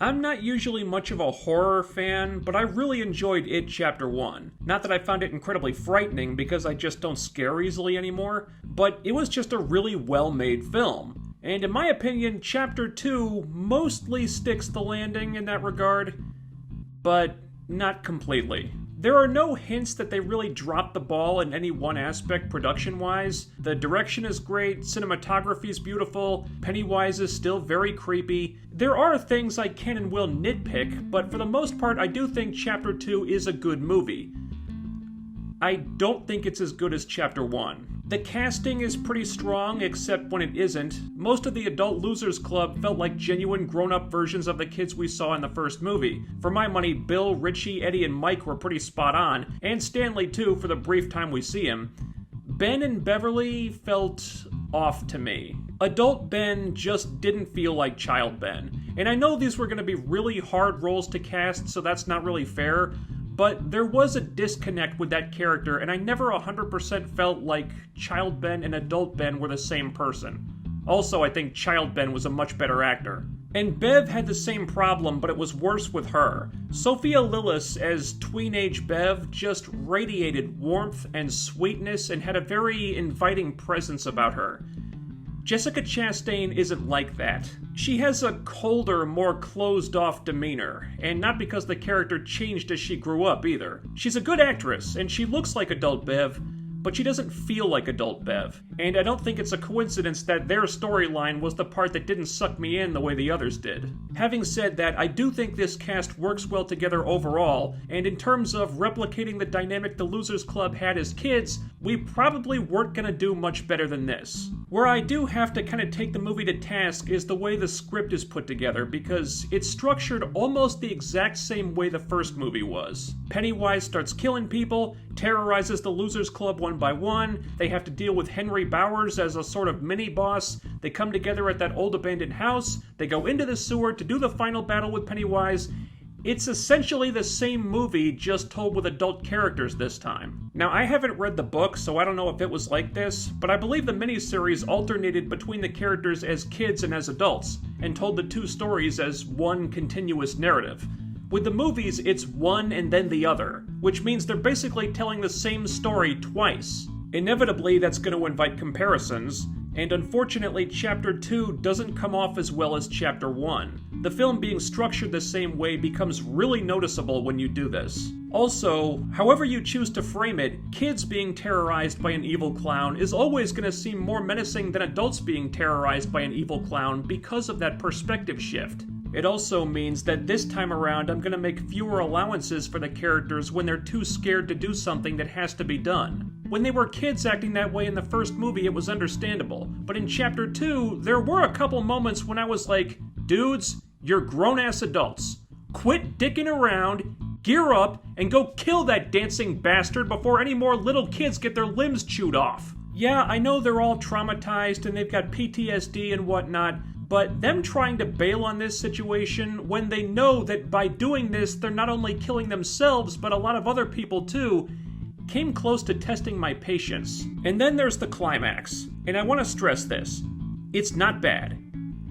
I'm not usually much of a horror fan, but I really enjoyed It Chapter 1. Not that I found it incredibly frightening, because I just don't scare easily anymore, but it was just a really well-made film. And in my opinion, Chapter 2 mostly sticks the landing in that regard, but not completely. There are no hints that they really dropped the ball in any one aspect production-wise. The direction is great, cinematography is beautiful, Pennywise is still very creepy. There are things I can and will nitpick, but for the most part I do think Chapter 2 is a good movie. I don't think it's as good as Chapter 1. The casting is pretty strong, except when it isn't. Most of the Adult Losers Club felt like genuine grown-up versions of the kids we saw in the first movie. For my money, Bill, Richie, Eddie, and Mike were pretty spot on, and Stanley too for the brief time we see him. Ben and Beverly felt off to me. Adult Ben just didn't feel like Child Ben. And I know these were going to be really hard roles to cast, so that's not really fair, but there was a disconnect with that character, and I never 100% felt like Child Ben and Adult Ben were the same person. Also, I think Child Ben was a much better actor. And Bev had the same problem, but it was worse with her. Sophia Lillis as tween-age Bev just radiated warmth and sweetness and had a very inviting presence about her. Jessica Chastain isn't like that. She has a colder, more closed-off demeanor, and not because the character changed as she grew up either. She's a good actress, and she looks like adult Bev, but she doesn't feel like adult Bev. And I don't think it's a coincidence that their storyline was the part that didn't suck me in the way the others did. Having said that, I do think this cast works well together overall, and in terms of replicating the dynamic the Losers Club had as kids, we probably weren't gonna do much better than this. Where I do have to kind of take the movie to task is the way the script is put together, because it's structured almost the exact same way the first movie was. Pennywise starts killing people, terrorizes the Losers Club one by one, they have to deal with Henry Bowers as a sort of mini-boss, they come together at that old abandoned house, they go into the sewer to do the final battle with Pennywise. It's essentially the same movie, just told with adult characters this time. Now, I haven't read the book, so I don't know if it was like this, but I believe the miniseries alternated between the characters as kids and as adults, and told the two stories as one continuous narrative. With the movies, it's one and then the other, which means they're basically telling the same story twice. Inevitably, that's going to invite comparisons, and unfortunately, Chapter 2 doesn't come off as well as Chapter 1. The film being structured the same way becomes really noticeable when you do this. Also, however you choose to frame it, kids being terrorized by an evil clown is always going to seem more menacing than adults being terrorized by an evil clown because of that perspective shift. It also means that this time around I'm going to make fewer allowances for the characters when they're too scared to do something that has to be done. When they were kids acting that way in the first movie, it was understandable. But in Chapter 2, there were a couple moments when I was like, dudes, you're grown-ass adults. Quit dicking around, gear up, and go kill that dancing bastard before any more little kids get their limbs chewed off. Yeah, I know they're all traumatized and they've got PTSD and whatnot, but them trying to bail on this situation when they know that by doing this, they're not only killing themselves, but a lot of other people too, came close to testing my patience. And then there's the climax. And I want to stress this. It's not bad.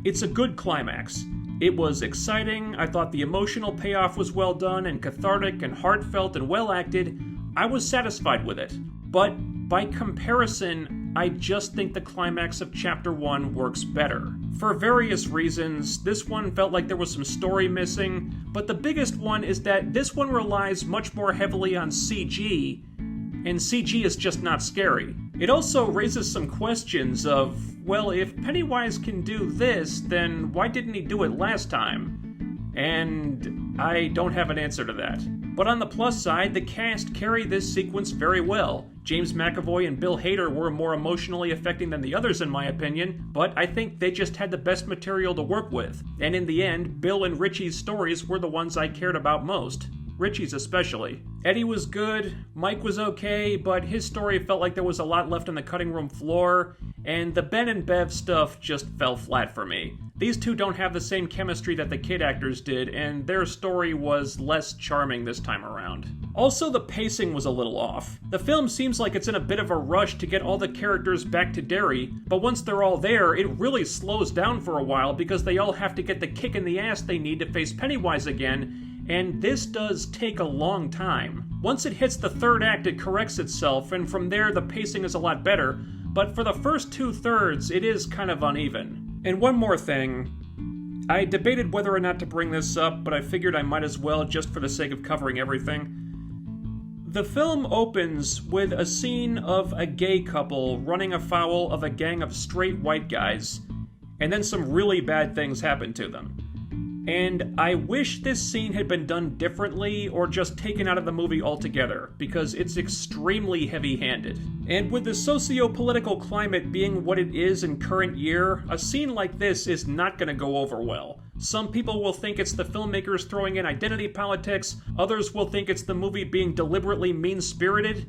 It's a good climax. It was exciting, I thought the emotional payoff was well done and cathartic and heartfelt and well acted. I was satisfied with it. But by comparison, I just think the climax of Chapter 1 works better. For various reasons, this one felt like there was some story missing, but the biggest one is that this one relies much more heavily on CG, and CG is just not scary. It also raises some questions of, well, if Pennywise can do this, then why didn't he do it last time? And I don't have an answer to that. But on the plus side, the cast carried this sequence very well. James McAvoy and Bill Hader were more emotionally affecting than the others in my opinion, but I think they just had the best material to work with. And in the end, Bill and Richie's stories were the ones I cared about most. Richie's especially. Eddie was good, Mike was okay, but his story felt like there was a lot left on the cutting room floor, and the Ben and Bev stuff just fell flat for me. These two don't have the same chemistry that the kid actors did, and their story was less charming this time around. Also, the pacing was a little off. The film seems like it's in a bit of a rush to get all the characters back to Derry, but once they're all there, it really slows down for a while because they all have to get the kick in the ass they need to face Pennywise again, and this does take a long time. Once it hits the third act, it corrects itself, and from there the pacing is a lot better, but for the first 2/3, it is kind of uneven. And one more thing. I debated whether or not to bring this up, but I figured I might as well just for the sake of covering everything. The film opens with a scene of a gay couple running afoul of a gang of straight white guys, and then some really bad things happen to them. And I wish this scene had been done differently or just taken out of the movie altogether, because it's extremely heavy-handed. And with the socio-political climate being what it is in current year, a scene like this is not going to go over well. Some people will think it's the filmmakers throwing in identity politics, others will think it's the movie being deliberately mean-spirited.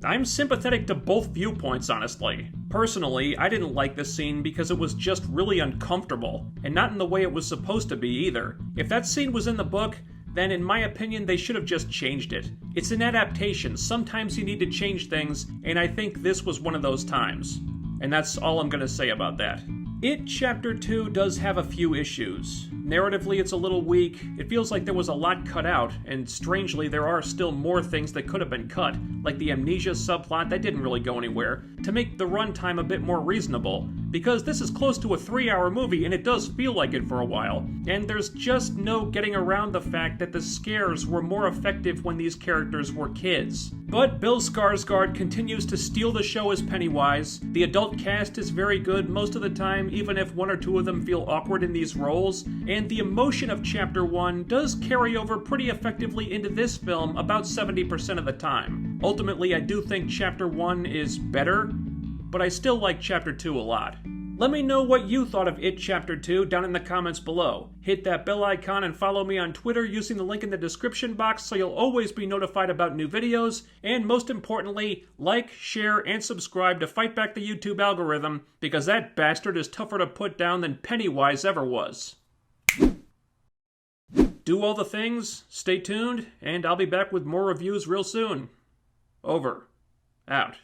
I'm sympathetic to both viewpoints, honestly. Personally, I didn't like this scene because it was just really uncomfortable, and not in the way it was supposed to be either. If that scene was in the book, then in my opinion they should have just changed it. It's an adaptation, sometimes you need to change things, and I think this was one of those times. And that's all I'm gonna say about that. It Chapter 2 does have a few issues. Narratively, it's a little weak, it feels like there was a lot cut out, and strangely, there are still more things that could have been cut, like the amnesia subplot that didn't really go anywhere, to make the runtime a bit more reasonable, because this is close to a 3-hour movie and it does feel like it for a while, and there's just no getting around the fact that the scares were more effective when these characters were kids. But Bill Skarsgård continues to steal the show as Pennywise, the adult cast is very good most of the time, even if one or two of them feel awkward in these roles, and the emotion of Chapter 1 does carry over pretty effectively into this film about 70% of the time. Ultimately, I do think Chapter 1 is better, but I still like Chapter 2 a lot. Let me know what you thought of It Chapter 2 down in the comments below. Hit that bell icon and follow me on Twitter using the link in the description box so you'll always be notified about new videos, and most importantly, like, share, and subscribe to fight back the YouTube algorithm, because that bastard is tougher to put down than Pennywise ever was. Do all the things, stay tuned, and I'll be back with more reviews real soon. Over. Out.